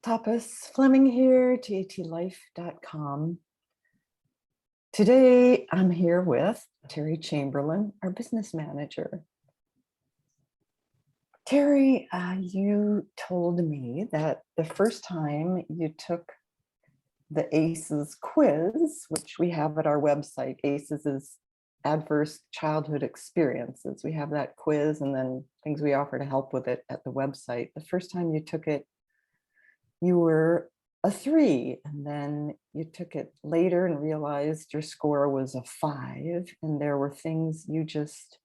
Tapas Fleming here, tatlife.com. Today, I'm here with Terry Chamberlain, our business manager. Terry, you told me that the first time you took the ACEs quiz, which we have at our website, ACEs is Adverse Childhood Experiences. We have that quiz and then things we offer to help with it at the website. The first time you took it, you were a 3, and then you took it later and realized your score was a 5, and there were things you just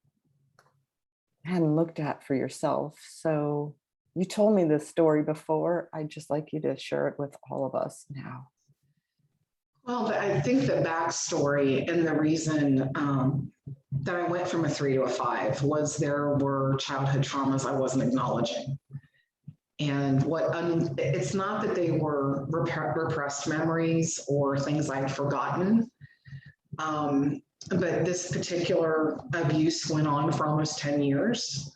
hadn't looked at for yourself. So you told me this story before. I'd just like you to share it with all of us now. Well, I think the backstory and the reason that I went from a 3 to a 5 was there were childhood traumas I wasn't acknowledging. And it's not that they were repressed memories or things I'd forgotten, but this particular abuse went on for almost 10 years.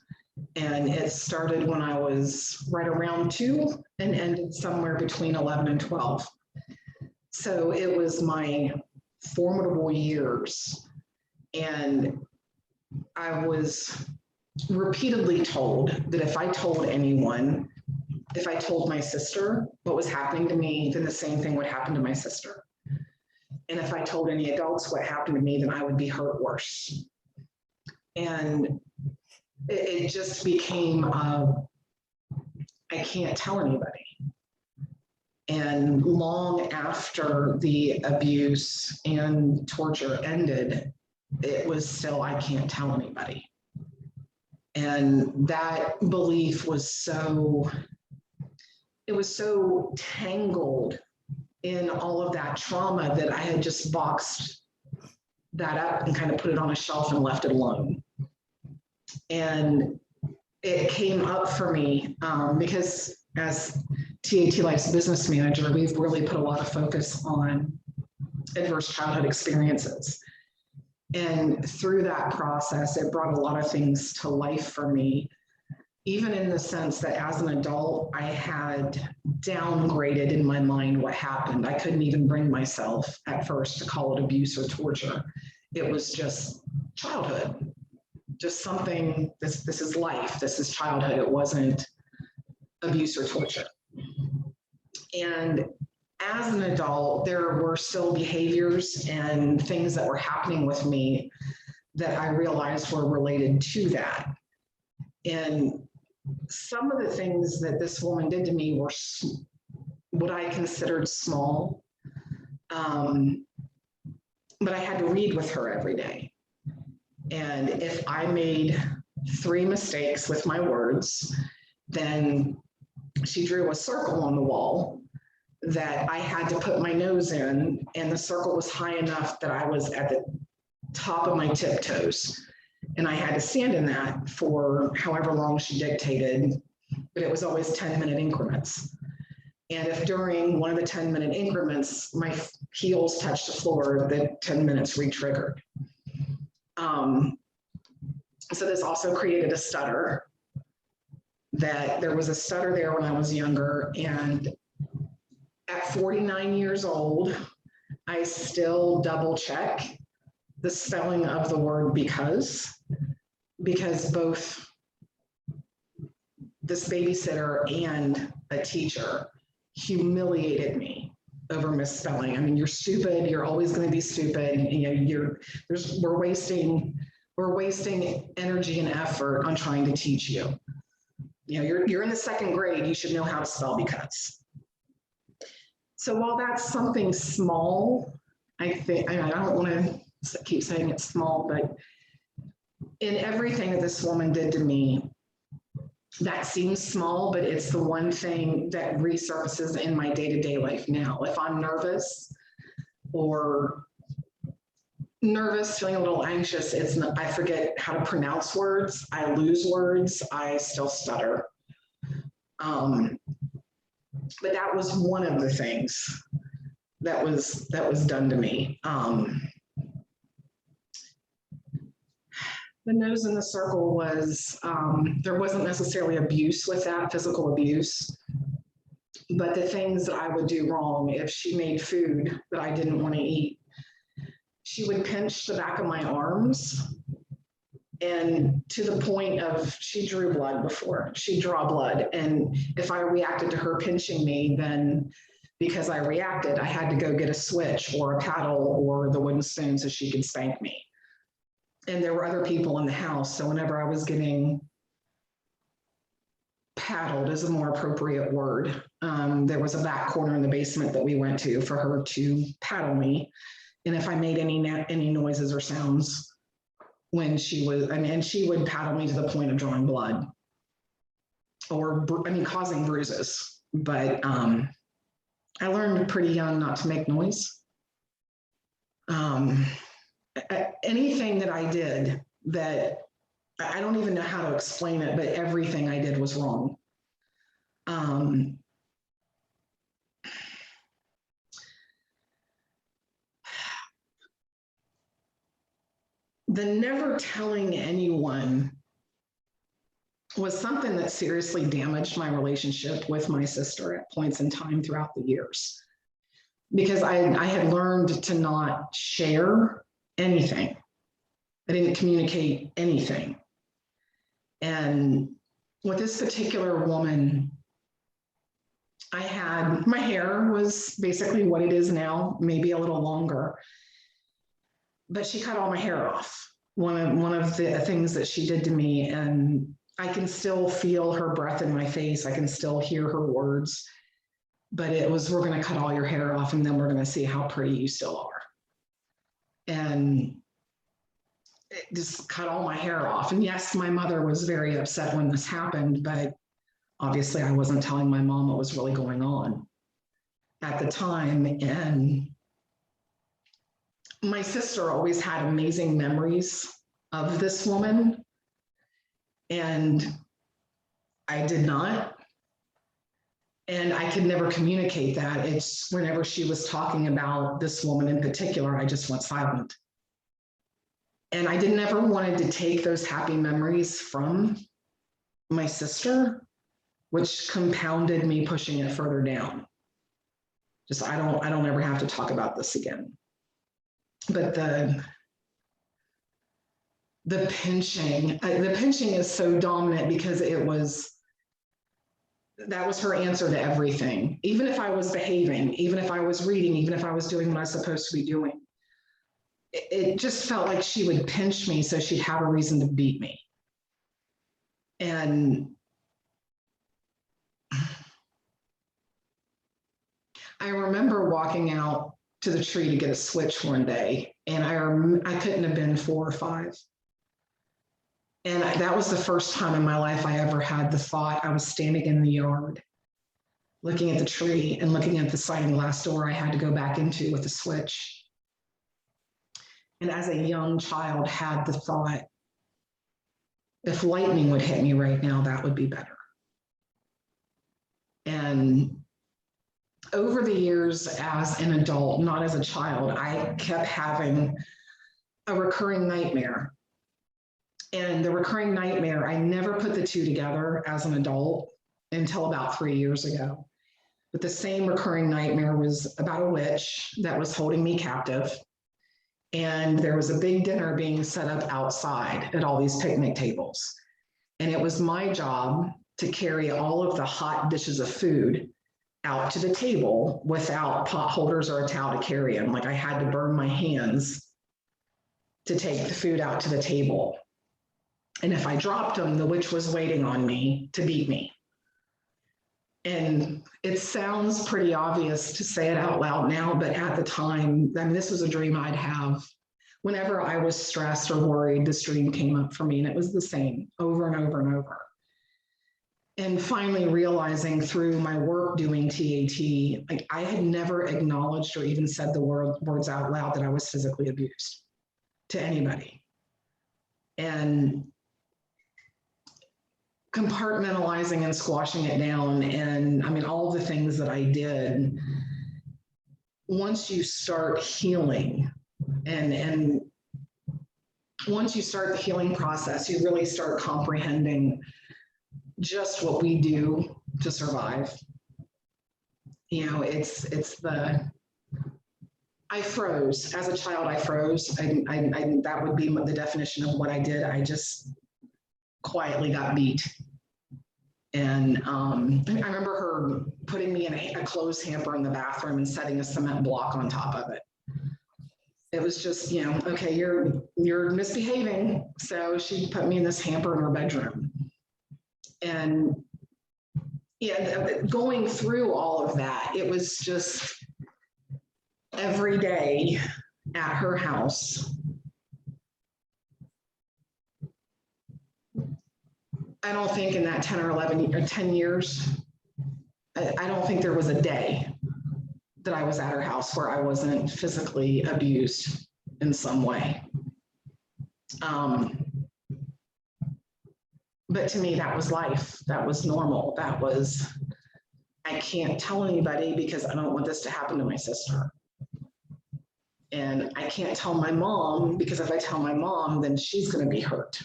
And it started when I was right around 2 and ended somewhere between 11 and 12. So it was my formidable years. And I was repeatedly told that if I told anyone, if I told my sister what was happening to me, then the same thing would happen to my sister. And if I told any adults what happened to me, then I would be hurt worse. And it just became, I can't tell anybody. And long after the abuse and torture ended, it was still, I can't tell anybody. And that belief was so tangled in all of that trauma that I had just boxed that up and kind of put it on a shelf and left it alone. And it came up for me because as TAT Life's business manager, we've really put a lot of focus on adverse childhood experiences. And through that process, it brought a lot of things to life for me, even in the sense that as an adult, I had downgraded in my mind what happened. I couldn't even bring myself at first to call it abuse or torture. It was just childhood, just something, this is life, this is childhood. It wasn't abuse or torture. And as an adult, there were still behaviors and things that were happening with me that I realized were related to that. And some of the things that this woman did to me were what I considered small, but I had to read with her every day. And if I made 3 mistakes with my words, then she drew a circle on the wall that I had to put my nose in, and the circle was high enough that I was at the top of my tiptoes. And I had to stand in that for however long she dictated, but it was always 10-minute increments. And if during one of the 10-minute increments, my heels touched the floor, the 10 minutes re-triggered. So this also created a stutter, that there was a stutter there when I was younger. And at 49 years old, I still double check the spelling of the word because both this babysitter and a teacher humiliated me over misspelling. I mean, you're stupid, you're always going to be stupid, you know, we're wasting energy and effort on trying to teach you. You know, you're in the 2nd grade, you should know how to spell because. So while that's something small, I think, I don't want to keep saying it's small, but in everything that this woman did to me, that seems small, but it's the one thing that resurfaces in my day-to-day life now. If I'm nervous, feeling a little anxious, I forget how to pronounce words, I lose words, I still stutter. But that was one of the things that was done to me. The nose in the circle was, there wasn't necessarily abuse with that, physical abuse, But the things that I would do wrong, if she made food that I didn't want to eat, she would pinch the back of my arms, and to the point of she drew blood before. She'd draw blood. And if I reacted to her pinching me, then because I reacted, I had to go get a switch or a paddle or the wooden spoon so she could spank me. And there were other people in the house. So whenever I was getting paddled is a more appropriate word. There was a back corner in the basement that we went to for her to paddle me. And if I made any noises or sounds when she was, and she would paddle me to the point of drawing blood or, causing bruises. But I learned pretty young not to make noise. Anything that I did that, I don't even know how to explain it, but everything I did was wrong. The never telling anyone was something that seriously damaged my relationship with my sister at points in time throughout the years. Because I had learned to not share anything. I didn't communicate anything. And with this particular woman, my hair was basically what it is now, maybe a little longer, but she cut all my hair off. One of the things that she did to me, and I can still feel her breath in my face. I can still hear her words, but it was, we're going to cut all your hair off and then we're going to see how pretty you still are. And it just cut all my hair off. And yes, my mother was very upset when this happened, but obviously I wasn't telling my mom what was really going on at the time. And my sister always had amazing memories of this woman, and I did not. And I could never communicate that. It's whenever she was talking about this woman in particular, I just went silent. And I didn't ever wanted to take those happy memories from my sister, which compounded me pushing it further down. Just, I don't ever have to talk about this again. But the pinching is so dominant because that was her answer to everything. Even if I was behaving, even if I was reading, even if I was doing what I was supposed to be doing, it just felt like she would pinch me so she'd have a reason to beat me. And I remember walking out to the tree to get a switch one day, and I couldn't have been 4 or 5. And that was the first time in my life I ever had the thought. I was standing in the yard, looking at the tree and looking at the sliding glass door I had to go back into with the switch. And as a young child, had the thought, if lightning would hit me right now, that would be better. And over the years as an adult, not as a child, I kept having a recurring nightmare. And the recurring nightmare, I never put the two together as an adult until about 3 years ago. But the same recurring nightmare was about a witch that was holding me captive. And there was a big dinner being set up outside at all these picnic tables. And it was my job to carry all of the hot dishes of food out to the table without pot holders or a towel to carry them. Like, I had to burn my hands to take the food out to the table. And if I dropped them, the witch was waiting on me to beat me. And it sounds pretty obvious to say it out loud now, but at the time, this was a dream I'd have. Whenever I was stressed or worried, this dream came up for me, and it was the same over and over and over. And finally realizing through my work doing TAT, like, I had never acknowledged or even said the words out loud that I was physically abused to anybody. And compartmentalizing and squashing it down, and all the things that I did, once you start healing and once you start the healing process, you really start comprehending just what we do to survive. You know, I froze. As a child, I froze. That would be the definition of what I did. I just quietly got beat. And I remember her putting me in a clothes hamper in the bathroom and setting a cement block on top of it. It was just, you know, okay, you're misbehaving. So she put me in this hamper in her bedroom. And yeah, going through all of that, it was just every day at her house. I don't think in that 10 or 11 or 10 years, I don't think there was a day that I was at her house where I wasn't physically abused in some way. But to me, that was life. That was normal. That was, I can't tell anybody because I don't want this to happen to my sister. And I can't tell my mom because if I tell my mom, then she's going to be hurt.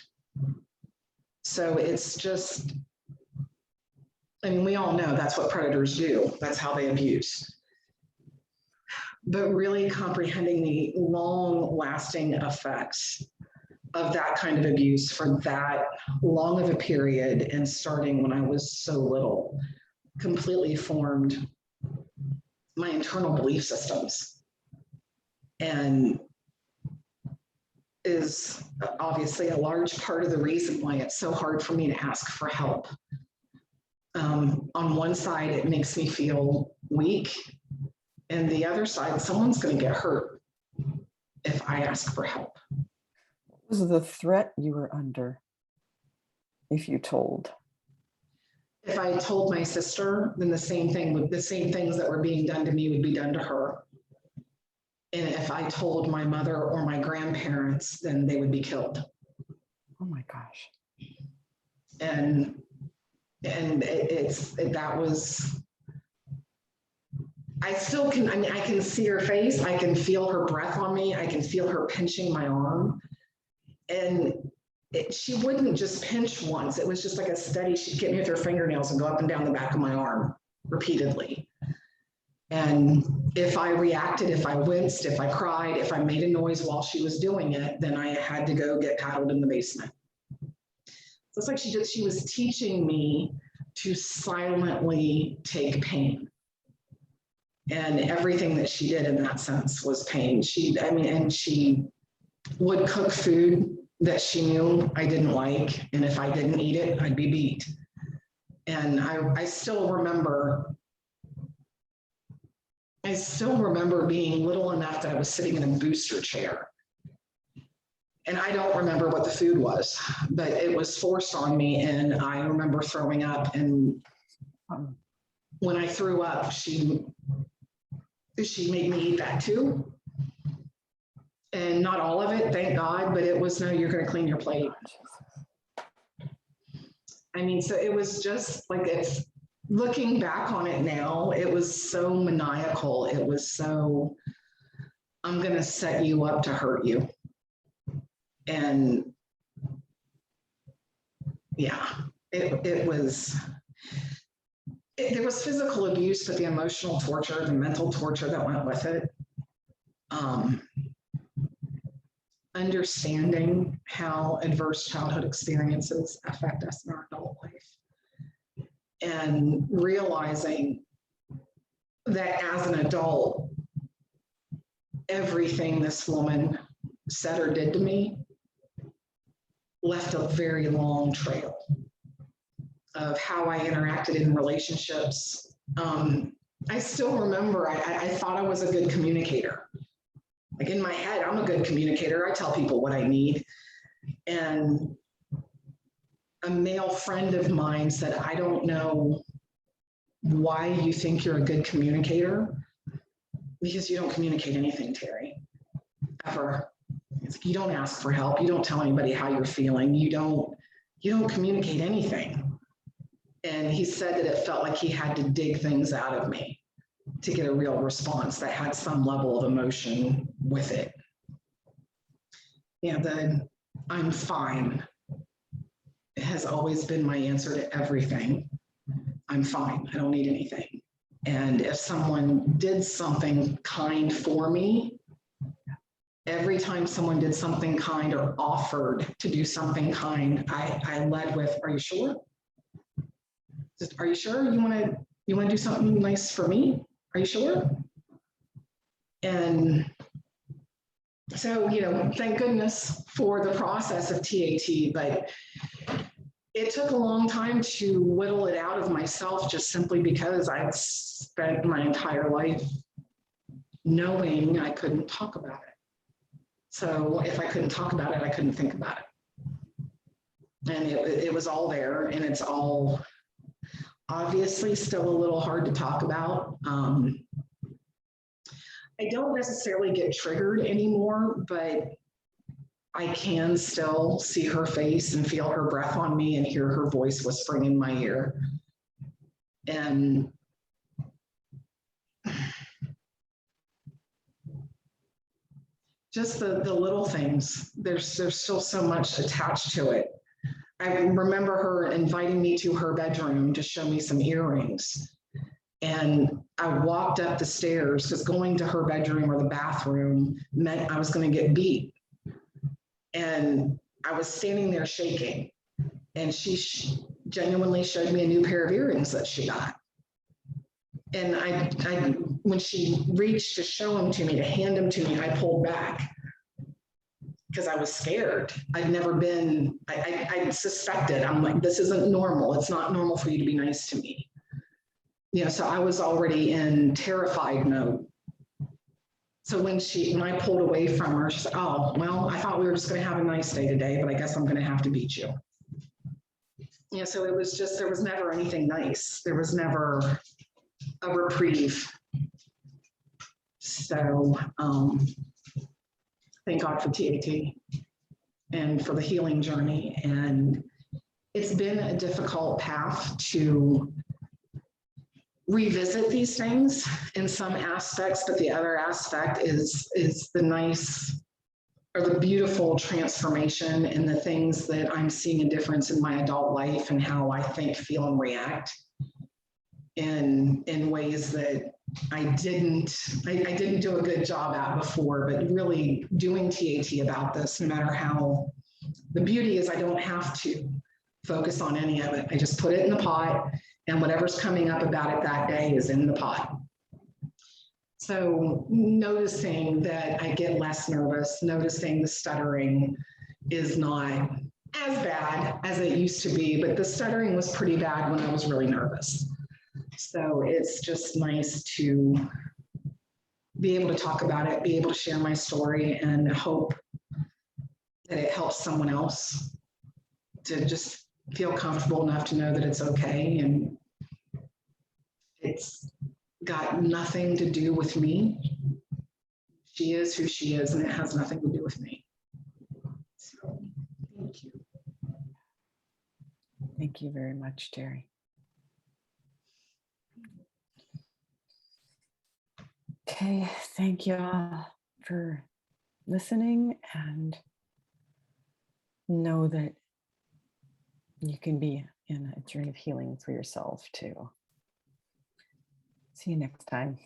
So it's just, I mean, we all know that's what predators do. That's how they abuse. But really comprehending the long-lasting effects of that kind of abuse for that long of a period and starting when I was so little completely formed my internal belief systems and is obviously a large part of the reason why it's so hard for me to ask for help. On one side, it makes me feel weak, and the other side, someone's going to get hurt if I ask for help. What was the threat you were under if you told? If I told my sister, then the same things that were being done to me would be done to her. And if I told my mother or my grandparents, then they would be killed. Oh my gosh. And that was, I still can, I mean, I can see her face. I can feel her breath on me. I can feel her pinching my arm. And she wouldn't just pinch once. It was just like a steady, she'd get me with her fingernails and go up and down the back of my arm repeatedly. And if I reacted, if I winced, if I cried, if I made a noise while she was doing it, then I had to go get paddled in the basement. So it's like she was teaching me to silently take pain. And everything that she did in that sense was pain. And she would cook food that she knew I didn't like. And if I didn't eat it, I'd be beat. And I still remember being little enough that I was sitting in a booster chair. And I don't remember what the food was, but it was forced on me. And I remember throwing up. And when I threw up, she made me eat that too. And not all of it, thank God, but it was, no, you're going to clean your plate. I mean, so it was just like, it's looking back on it now, it was so maniacal. It was so, I'm going to set you up to hurt you. And yeah, there was physical abuse, but the emotional torture, the mental torture that went with it. Understanding how adverse childhood experiences affect us in our adult life. And realizing that as an adult, everything this woman said or did to me left a very long trail of how I interacted in relationships. I still remember, I thought I was a good communicator. Like in my head, I'm a good communicator. I tell people what I need. And a male friend of mine said, I don't know why you think you're a good communicator, because you don't communicate anything, Terry, ever. It's like, you don't ask for help. You don't tell anybody how you're feeling. You don't communicate anything. And he said that it felt like he had to dig things out of me to get a real response that had some level of emotion with it. Yeah, the I'm fine has always been my answer to everything. I'm fine, I don't need anything. And if someone did something kind for me, every time someone did something kind or offered to do something kind, I led with, are you sure? Just, are you sure you want to do something nice for me? Are you sure? And so, thank goodness for the process of TAT, but it took a long time to whittle it out of myself, just simply because I'd spent my entire life knowing I couldn't talk about it. So if I couldn't talk about it, I couldn't think about it. And it was all there, and it's all obviously still a little hard to talk about. I don't necessarily get triggered anymore, but I can still see her face and feel her breath on me and hear her voice whispering in my ear. And just the little things, there's still so much attached to it. I remember her inviting me to her bedroom to show me some earrings. And I walked up the stairs because going to her bedroom or the bathroom meant I was going to get beat. And I was standing there shaking. And she genuinely showed me a new pair of earrings that she got. And I when she reached to show them to me, to hand them to me, I pulled back because I was scared. I'd never been, I suspected, I'm like, this isn't normal. It's not normal for you to be nice to me. So I was already in terrified mode. So when I pulled away from her, she said, oh, well, I thought we were just going to have a nice day today, but I guess I'm going to have to beat you. So it was just, there was never anything nice. There was never a reprieve. So thank God for TAT and for the healing journey. And it's been a difficult path to revisit these things in some aspects, but the other aspect is the nice or the beautiful transformation and the things that I'm seeing a difference in my adult life and how I think, feel, and react in ways that I didn't do a good job at before, but really doing TAT about this, no matter how, the beauty is I don't have to focus on any of it. I just put it in the pot, and whatever's coming up about it that day is in the pot. So noticing that I get less nervous, noticing the stuttering is not as bad as it used to be, but the stuttering was pretty bad when I was really nervous. So it's just nice to be able to talk about it, be able to share my story, and hope that it helps someone else to just feel comfortable enough to know that it's okay. And it's got nothing to do with me. She is who she is, and it has nothing to do with me. So thank you. Thank you very much, Terry. Okay, thank you all for listening, and know that you can be in a journey of healing for yourself too. See you next time.